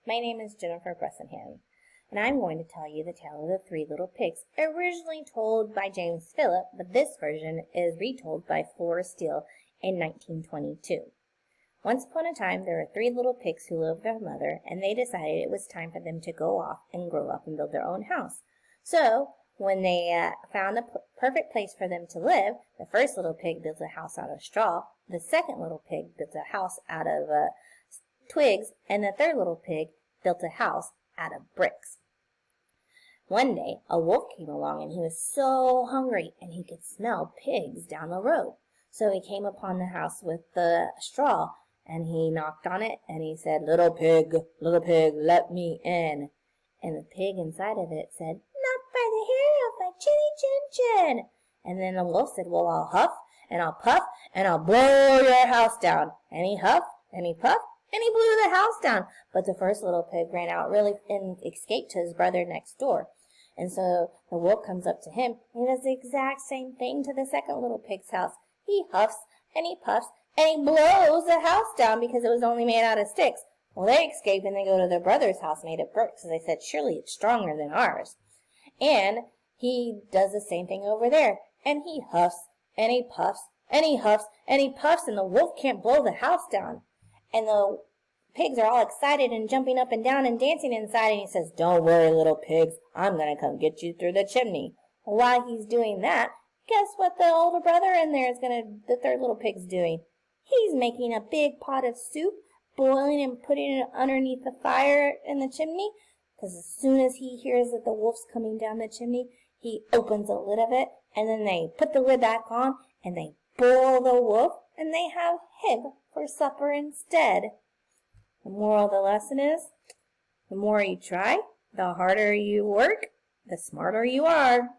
My name is Jennifer Bressenham, and I'm going to tell you the tale of the Three Little Pigs, originally told by James Phillip, but this version is retold by Flora Steele in 1922. Once upon a time, there were three little pigs who lived with their mother, and they decided it was time for them to go off and grow up and build their own house. So, when they found a perfect place for them to live, the first little pig built a house out of straw, the second little pig built a house out of twigs, and the third little pig built a house out of bricks. One day, a wolf came along, and he was so hungry, and he could smell pigs down the road. So he came upon the house with the straw, and he knocked on it, and he said, little pig, let me in." And the pig inside of it said, "Not by the hair of my chinny chin chin." And then the wolf said, "Well, I'll huff, and I'll puff, and I'll blow your house down." And he huffed, and he puffed, and he blew the house down. But the first little pig ran out and escaped to his brother next door. And so the wolf comes up to him, and he does the exact same thing to the second little pig's house. He huffs, and he puffs, and he blows the house down because it was only made out of sticks. Well, they escape, and they go to their brother's house made of bricks. So they said, "Surely it's stronger than ours." And he does the same thing over there. And he huffs, and he puffs, and he huffs, and he puffs, and the wolf can't blow the house down. And the pigs are all excited and jumping up and down and dancing inside. And he says, "Don't worry, little pigs. I'm going to come get you through the chimney." While he's doing that, guess what the older brother in there the third little pig's doing? He's making a big pot of soup, boiling and putting it underneath the fire in the chimney. Because as soon as he hears that the wolf's coming down the chimney, he opens the lid of it, and then they put the lid back on, and they boil the wolf, and they have him for supper instead. The moral of the lesson is, the more you try, the harder you work, the smarter you are.